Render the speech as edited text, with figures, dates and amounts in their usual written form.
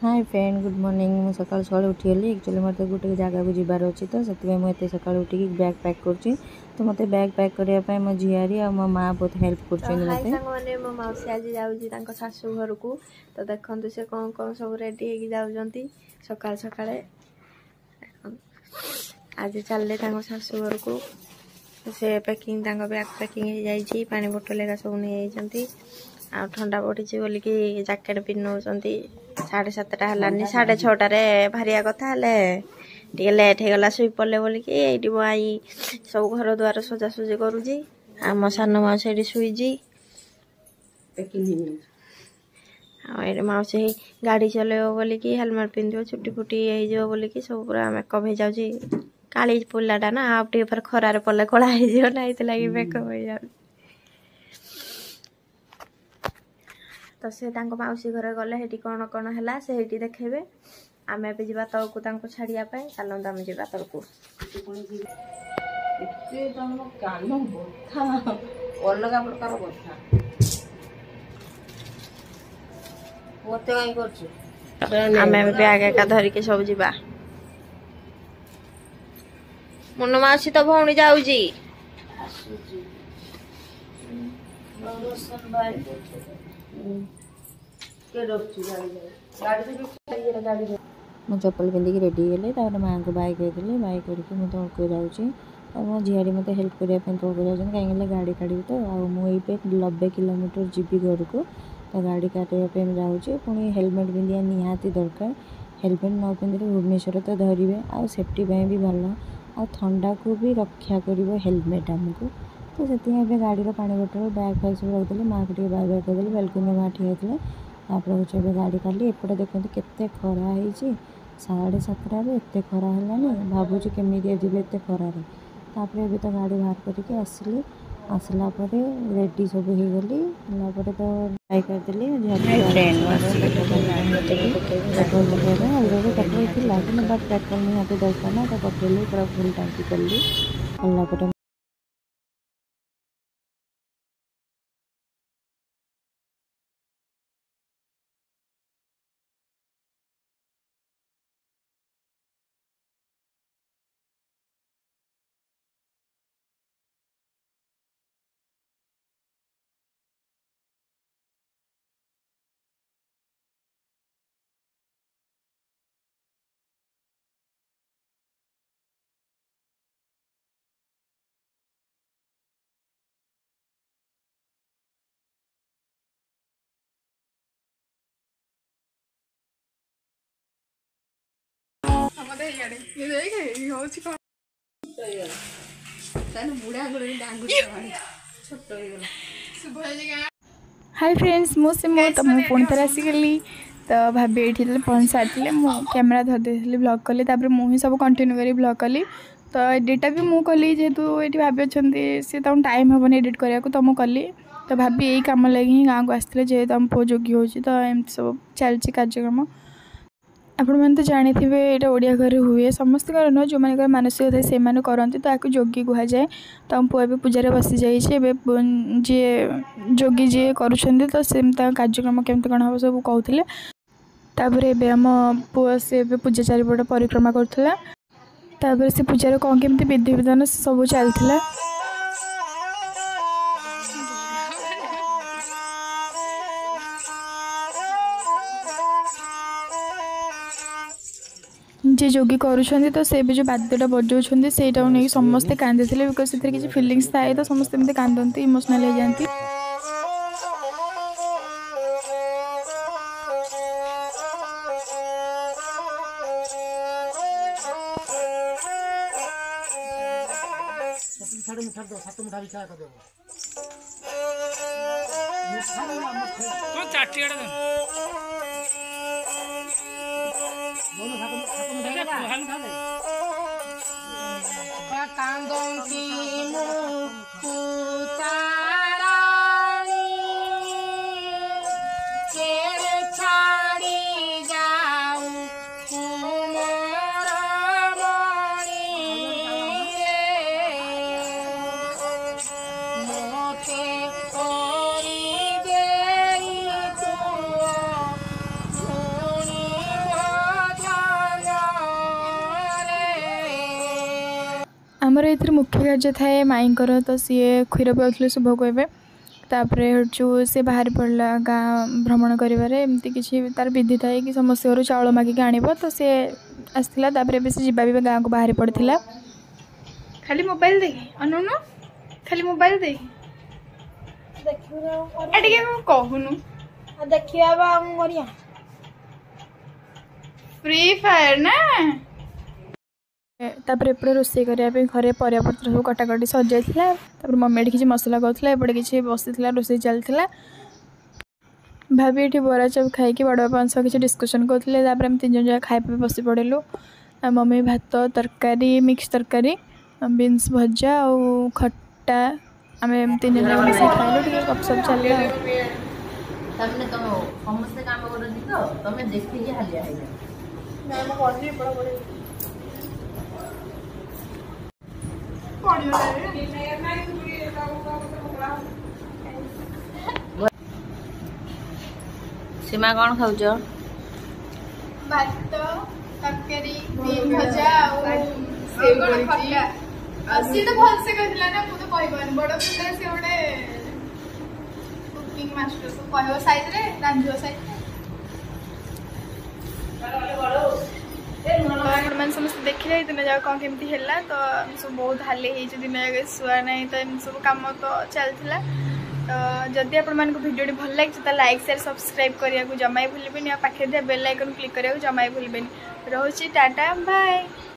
Hi friend good morning. मु सकाल सकाल उठीगली एक्चुअली मत गोटे जगह को जीवार अच्छी तो से मुझे सकाल उठिक बैग पैक कर तो मत बैग पैक करने मो झियारी और मो माँ बहुत हेल्प कर मो मौसी आज जाऊँ शाशु घर को तो देखते से कौन कौन सब रेडी होती सकाल सकाल आज चलले शाशु घर को से पैकिंग बैग पैकिंग पानी बोतल एका सब नहीं आ ठंडा पड़ी बोलिकी जैकेट पिन्नौं 7:30 है 6:30 बाहरिया कथा टे लेट हो गला शुई पड़े बोलिकी ये मो आई सब घर द्वार सजासुजी करुची आम सान मौसी शुईजी मौसी गाड़ी चलो बोलिकी हेलमेट पिंधो छुट्टी फुटी हो बोलिकी सब पूरा मेकअप हो जाऊँगी काली पुलाटा ना आप फिर खरार पड़े कला हो मेकअप हो जाए तो से मौसी घर गले हेटी कौन कौन है से हेटी देखेबे आम ए जा तलकू छाड़िया चलत आम जा तलकू अलग प्रकार आम बैग एका धरिकी सब जा मुन्नू मौसी तो भौणी जाऊँगी मु चप्पल पिंधिकी रेडी गले माँ को बाय करदेली बाय करके मुझे तौक जाऊँगी और मो झियारी मत हेल्प करने तौक जाऊँ कहीं गाड़ी काढ़ी तो मुझे 90 किलोमीटर जीवी घर को तो गाड़ी काटापी जाऊँगी पुणी हेलमेट पिंधा निहाती दरकार हेलमेट न पिंधे भुवनेश्वर तो धरवे आ सेफ्टी भी भल आ ठंडा को भी रक्षा कर हेलमेट आमको तो से गाड़ी पानी बोतल बैग फैग सब रखिए माँ को बाय बाय करदेली बेलकुनी माँ ठिया होते हूँ गाड़ी काढ़ी एपटे देखते केते खरा है 7:30 एत खरा है भावुँ केमी जी एत खरार तापर तो गाड़ी बाहर करके आसली आसला रेडी सब हो गली तो बाय करदेली अलरेडी पेट्रोल थी बट पेट्रोल निहाती दरकार ना तो पकेली पूरा फुल टांकी कली कलापर हाय फ्रेंड्स मुझे मुझे पुणी थर आसीगली तो भाभी ये पहुँच सारी मुझे कैमेरा धरदे ब्लॉग कली मुझे सब कंटिन्यू करी ब्लॉग कली तो एडिटा भी मुझे कली जेहेतु ये भाभी अच्छा सी टाइम हेनी एडिट करने को तो मुझे कली तो भाभी यही कम लगे ही गाँव को आसते जेहेतु आम पुओ जोगी हो तो एमती सब चलती कार्यक्रम आपण मैंने तो जानी थे ये ओडिया घर हुए समस्त घर नुह जो मान मानसिक थाए से करती तो आपको जोगी कह जाए तो आम पुआ पूजा बसी जाइए जी जोगी जी करुँच तो से कार्यक्रम केमती कौन हम सब कहते तापर आम पुआ से पूजा चारिपट परिक्रमा करुला से पूजार कौन केमती विधि विधान सब चलता जे जोगी करुँच तो से भी जो बाद्यटा बजाऊँ से नहीं समस्ते कांदी बिकज से किसी फिलिंग्स थाए तो समस्ते एमती कांदती इमोशनाल हो जाती आमर ये मुख्य कार्य थाए माईंकर तो सी क्षीर पाते शुभ कहबे तापर हूँ सी बाहर पड़ा गाँ भ्रमण करमती किसी तार विधि थाए कि समस्त घर चाउल मागिक आनब तो सी आसला से जीवा भी गाँव को बाहर पड़ा खाली मोबाइल देखी अनुनु खाली मोबाइल देखी कहूनु देखिए फ्री फायर ना तापर एपटे रोषे करने घरे परियापत्र सब कटाकटी सजाइला मम्मी किसी मसला करूला एपटे किसी बसी रोषे चलता भाभी ये बरा चप खाई बड़ बापा सह किसी डिस्कसन करते आम 3 जन जाक खाई बसी पड़ेलु मम्मी भात तरकारी मिक्स तरकारी बीन्स भजा और खट्टा आम 3 जन जाक बस खाइलु टे गपसप चलिए सीमा कौन खाऊच भात तरकारी बीन भजा सी तो भल से कहला ना मुझे कहबानी बड़ पुला से गोटे कुकिंग मास्टर सब कह साइज रे रांधियो साइज मैंने समस्त देखिए दिन जाक कौन केमती है तो सब बहुत हाली हो दिन जाक शुआ ना तो एम सब कम तो चलता तो जदि आपण भिडियो भल लगे तो लाइक शेयर सब्सक्राइब करने को जमा भूलें पाखे बेल आइकन क्लिक करने को जमा भूलें रोचे टाटा बाय।